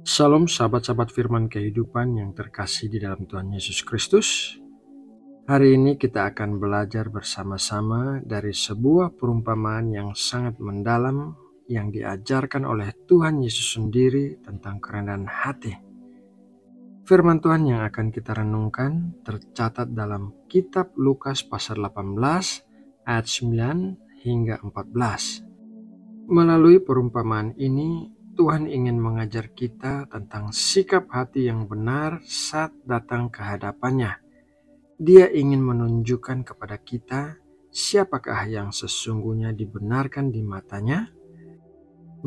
Salam sahabat-sahabat firman kehidupan yang terkasih di dalam Tuhan Yesus Kristus. Hari ini kita akan belajar bersama-sama dari sebuah perumpamaan yang sangat mendalam yang diajarkan oleh Tuhan Yesus sendiri tentang kerendahan hati. Firman Tuhan yang akan kita renungkan tercatat dalam kitab Lukas pasal 18 ayat 9 hingga 14. Melalui perumpamaan ini, Tuhan ingin mengajar kita tentang sikap hati yang benar saat datang ke hadapannya. Dia ingin menunjukkan kepada kita siapakah yang sesungguhnya dibenarkan di matanya.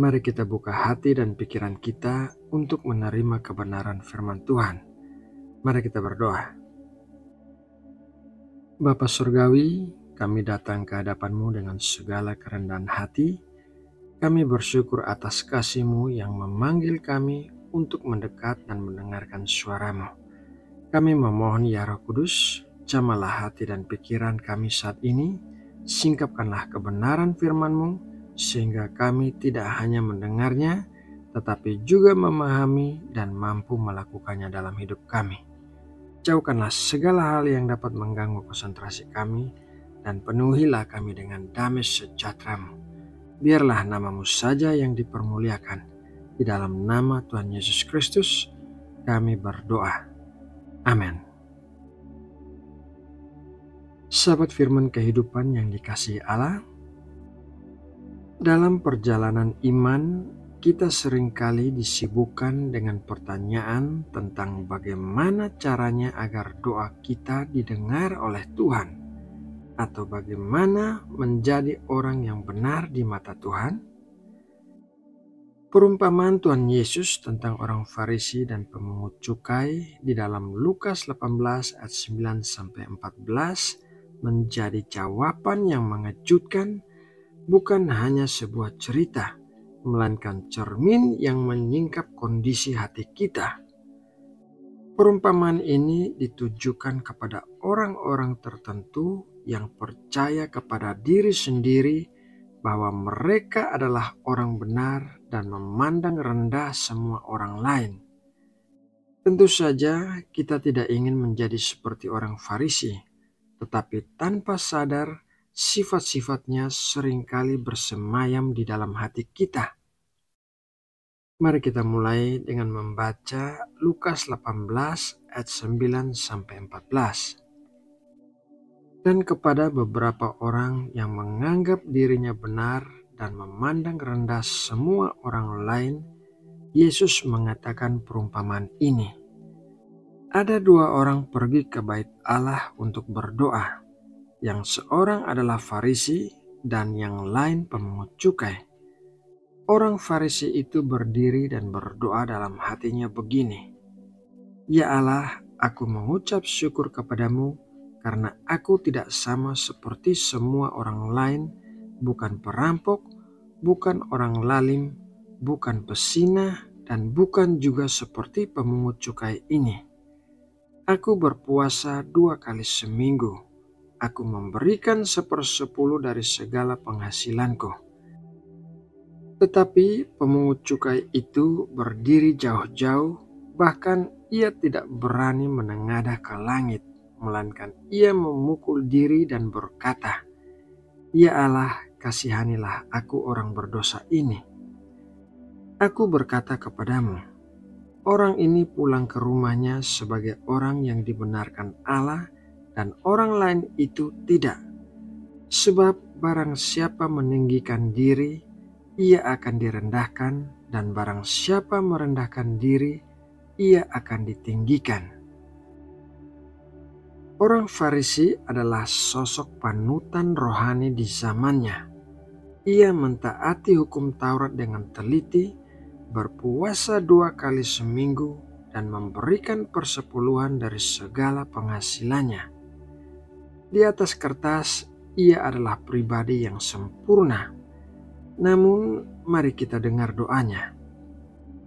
Mari kita buka hati dan pikiran kita untuk menerima kebenaran firman Tuhan. Mari kita berdoa. Bapa Surgawi, kami datang ke hadapan-Mu dengan segala kerendahan hati. Kami bersyukur atas kasih-Mu yang memanggil kami untuk mendekat dan mendengarkan suara-Mu. Kami memohon ya Roh Kudus, jamalah hati dan pikiran kami saat ini, singkapkanlah kebenaran firman-Mu, sehingga kami tidak hanya mendengarnya, tetapi juga memahami dan mampu melakukannya dalam hidup kami. Jauhkanlah segala hal yang dapat mengganggu konsentrasi kami, dan penuhilah kami dengan damai sejahtera-Mu. Biarlah nama-Mu saja yang dipermuliakan. Di dalam nama Tuhan Yesus Kristus, kami berdoa. Amin. Sahabat firman kehidupan yang dikasihi Allah, dalam perjalanan iman, kita seringkali disibukkan dengan pertanyaan tentang bagaimana caranya agar doa kita didengar oleh Tuhan. Atau bagaimana menjadi orang yang benar di mata Tuhan? Perumpamaan Tuhan Yesus tentang orang Farisi dan pemungut cukai di dalam Lukas 18 ayat 9-14 menjadi jawaban yang mengejutkan, bukan hanya sebuah cerita, melainkan cermin yang menyingkap kondisi hati kita. Perumpamaan ini ditujukan kepada orang-orang tertentu yang percaya kepada diri sendiri bahwa mereka adalah orang benar dan memandang rendah semua orang lain. Tentu saja kita tidak ingin menjadi seperti orang Farisi, tetapi tanpa sadar sifat-sifatnya seringkali bersemayam di dalam hati kita. Mari kita mulai dengan membaca Lukas 18 ayat 9-14. Dan kepada beberapa orang yang menganggap dirinya benar dan memandang rendah semua orang lain, Yesus mengatakan perumpamaan ini. Ada dua orang pergi ke bait Allah untuk berdoa. Yang seorang adalah Farisi dan yang lain pemungut cukai. Orang Farisi itu berdiri dan berdoa dalam hatinya begini, "Ya Allah, aku mengucap syukur kepadamu karena aku tidak sama seperti semua orang lain, bukan perampok, bukan orang lalim, bukan pezinah, dan bukan juga seperti pemungut cukai ini. Aku berpuasa 2 kali seminggu. Aku memberikan 1/10 dari segala penghasilanku." Tetapi pemungut cukai itu berdiri jauh-jauh, bahkan ia tidak berani menengadah ke langit, melainkan ia memukul diri dan berkata, "Ya Allah, kasihanilah aku orang berdosa ini." Aku berkata kepadamu, orang ini pulang ke rumahnya sebagai orang yang dibenarkan Allah, dan orang lain itu tidak. Sebab barang siapa meninggikan diri, ia akan direndahkan, dan barang siapa merendahkan diri, ia akan ditinggikan. Orang Farisi adalah sosok panutan rohani di zamannya. Ia mentaati hukum Taurat dengan teliti, berpuasa 2 kali seminggu, dan memberikan 1/10 dari segala penghasilannya. Di atas kertas, ia adalah pribadi yang sempurna. Namun, mari kita dengar doanya.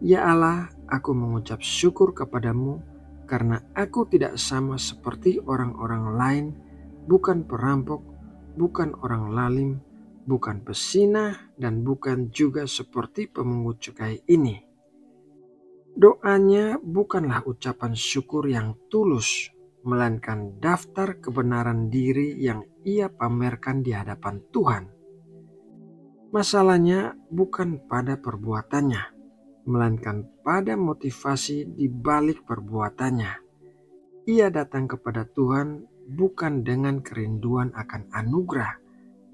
"Ya Allah, aku mengucap syukur kepadamu karena aku tidak sama seperti orang-orang lain, bukan perampok, bukan orang lalim, bukan pezinah, dan bukan juga seperti pemungut cukai ini. Doanya bukanlah ucapan syukur yang tulus, melainkan daftar kebenaran diri yang ia pamerkan di hadapan Tuhan. Masalahnya bukan pada perbuatannya, melainkan pada motivasi di balik perbuatannya. Ia datang kepada Tuhan bukan dengan kerinduan akan anugerah,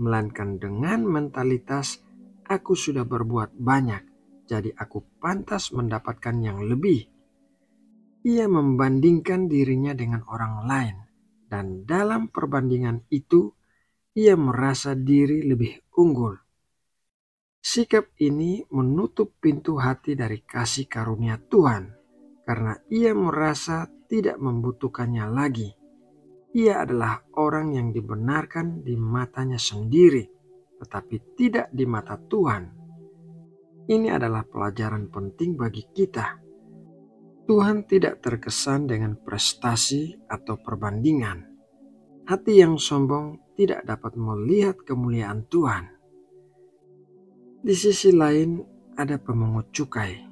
melainkan dengan mentalitas aku sudah berbuat banyak, jadi aku pantas mendapatkan yang lebih. Ia membandingkan dirinya dengan orang lain, dan dalam perbandingan itu ia merasa diri lebih unggul. Sikap ini menutup pintu hati dari kasih karunia Tuhan, karena ia merasa tidak membutuhkannya lagi. Ia adalah orang yang dibenarkan di matanya sendiri, tetapi tidak di mata Tuhan. Ini adalah pelajaran penting bagi kita. Tuhan tidak terkesan dengan prestasi atau perbandingan. Hati yang sombong tidak dapat melihat kemuliaan Tuhan. Di sisi lain ada pemungut cukai.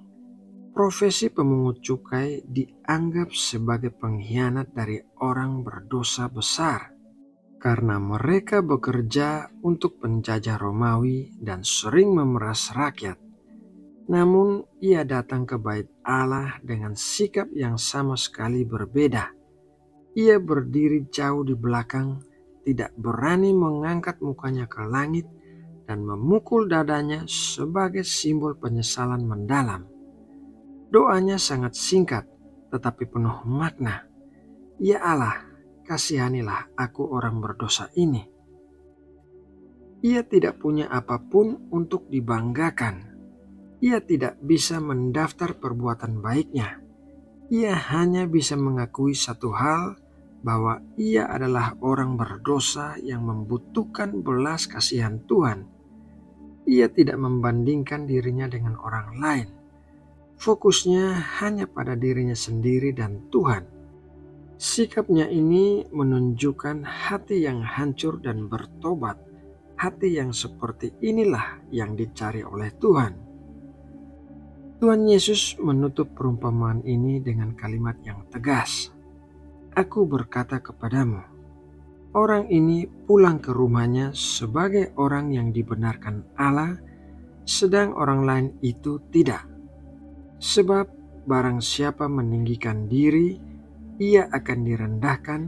Profesi pemungut cukai dianggap sebagai pengkhianat dari orang berdosa besar karena mereka bekerja untuk penjajah Romawi dan sering memeras rakyat. Namun ia datang ke bait Allah dengan sikap yang sama sekali berbeda. Ia berdiri jauh di belakang, tidak berani mengangkat mukanya ke langit dan memukul dadanya sebagai simbol penyesalan mendalam. Doanya sangat singkat tetapi penuh makna. Ya Allah, kasihanilah aku orang berdosa ini. Ia tidak punya apapun untuk dibanggakan. Ia tidak bisa mendaftar perbuatan baiknya. Ia hanya bisa mengakui satu hal, bahwa ia adalah orang berdosa yang membutuhkan belas kasihan Tuhan. Ia tidak membandingkan dirinya dengan orang lain. Fokusnya hanya pada dirinya sendiri dan Tuhan. Sikapnya ini menunjukkan hati yang hancur dan bertobat. Hati yang seperti inilah yang dicari oleh Tuhan. Tuhan Yesus menutup perumpamaan ini dengan kalimat yang tegas. Aku berkata kepadamu, orang ini pulang ke rumahnya sebagai orang yang dibenarkan Allah, sedang orang lain itu tidak. Sebab barang siapa meninggikan diri, ia akan direndahkan,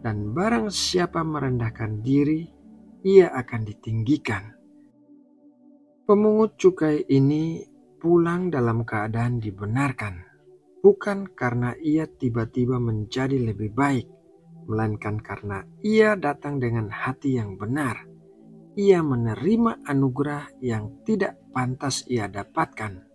dan barang siapa merendahkan diri, ia akan ditinggikan. Pemungut cukai ini pulang dalam keadaan dibenarkan, bukan karena ia tiba-tiba menjadi lebih baik, melainkan karena ia datang dengan hati yang benar. Ia menerima anugerah yang tidak pantas ia dapatkan.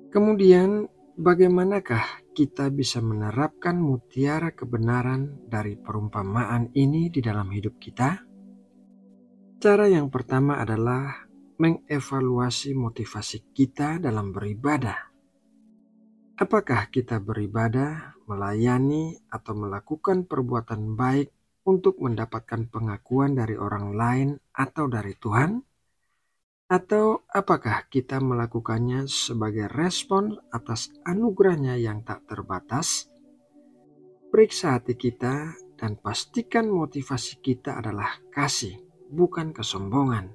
Kemudian, bagaimanakah kita bisa menerapkan mutiara kebenaran dari perumpamaan ini di dalam hidup kita? Cara yang pertama adalah mengevaluasi motivasi kita dalam beribadah. Apakah kita beribadah, melayani, atau melakukan perbuatan baik untuk mendapatkan pengakuan dari orang lain atau dari Tuhan? Atau apakah kita melakukannya sebagai respon atas anugerahnya yang tak terbatas? Periksa hati kita dan pastikan motivasi kita adalah kasih, bukan kesombongan.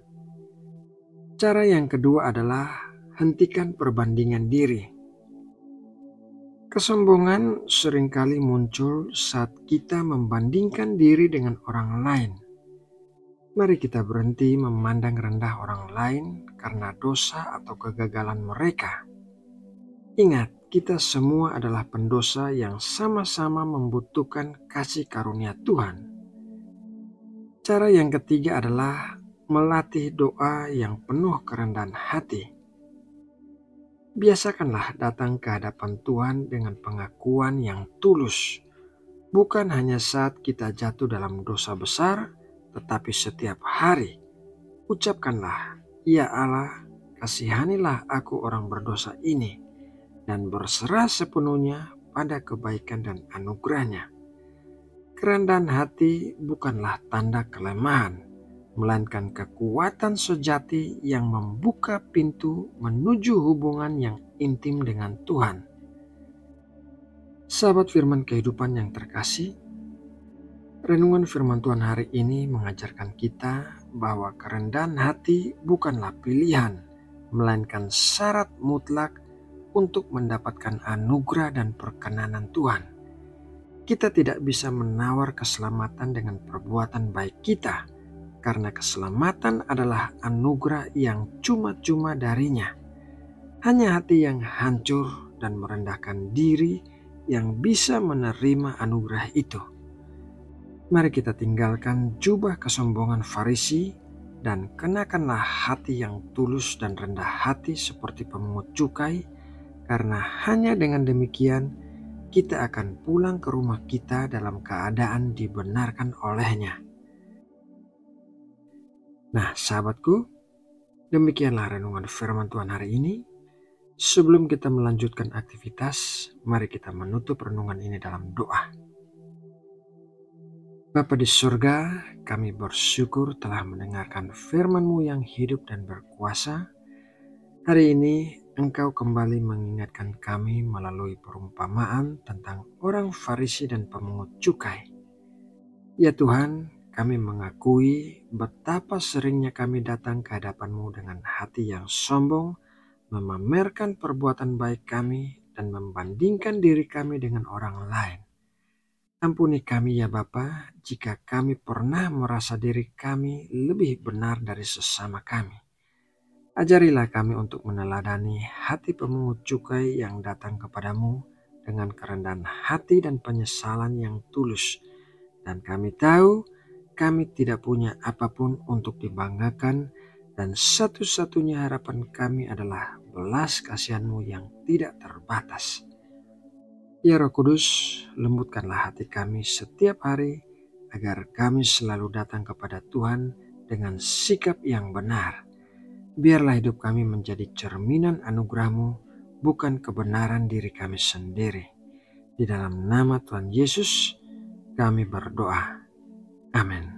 Cara yang kedua adalah hentikan perbandingan diri. Kesombongan seringkali muncul saat kita membandingkan diri dengan orang lain. Mari kita berhenti memandang rendah orang lain karena dosa atau kegagalan mereka. Ingat, kita semua adalah pendosa yang sama-sama membutuhkan kasih karunia Tuhan. Cara yang ketiga adalah melatih doa yang penuh kerendahan hati. Biasakanlah datang ke hadapan Tuhan dengan pengakuan yang tulus, bukan hanya saat kita jatuh dalam dosa besar, tetapi setiap hari. Ucapkanlah, ya Allah, kasihanilah aku orang berdosa ini, dan berserah sepenuhnya pada kebaikan dan anugerahnya. Kerendahan hati bukanlah tanda kelemahan, melainkan kekuatan sejati yang membuka pintu menuju hubungan yang intim dengan Tuhan. Sahabat firman kehidupan yang terkasih, renungan firman Tuhan hari ini mengajarkan kita bahwa kerendahan hati bukanlah pilihan, melainkan syarat mutlak untuk mendapatkan anugerah dan perkenanan Tuhan. Kita tidak bisa menawar keselamatan dengan perbuatan baik kita, karena keselamatan adalah anugerah yang cuma-cuma darinya. Hanya hati yang hancur dan merendahkan diri yang bisa menerima anugerah itu. Mari kita tinggalkan jubah kesombongan Farisi dan kenakanlah hati yang tulus dan rendah hati seperti pemungut cukai, karena hanya dengan demikian kita akan pulang ke rumah kita dalam keadaan dibenarkan olehnya. Nah, sahabatku, demikianlah renungan firman Tuhan hari ini. Sebelum kita melanjutkan aktivitas, mari kita menutup renungan ini dalam doa. Bapa di surga, kami bersyukur telah mendengarkan firman-Mu yang hidup dan berkuasa. Hari ini Engkau kembali mengingatkan kami melalui perumpamaan tentang orang Farisi dan pemungut cukai. Ya Tuhan, kami mengakui betapa seringnya kami datang ke hadapan-Mu dengan hati yang sombong, memamerkan perbuatan baik kami, dan membandingkan diri kami dengan orang lain. Ampuni kami ya Bapa, jika kami pernah merasa diri kami lebih benar dari sesama kami. Ajarilah kami untuk meneladani hati pemungut cukai yang datang kepadamu dengan kerendahan hati dan penyesalan yang tulus. Dan kami tahu kami tidak punya apapun untuk dibanggakan, dan satu-satunya harapan kami adalah belas kasihan-Mu yang tidak terbatas. Ya Roh Kudus, lembutkanlah hati kami setiap hari agar kami selalu datang kepada Tuhan dengan sikap yang benar. Biarlah hidup kami menjadi cerminan anugerah-Mu, bukan kebenaran diri kami sendiri. Di dalam nama Tuhan Yesus kami berdoa. Amin.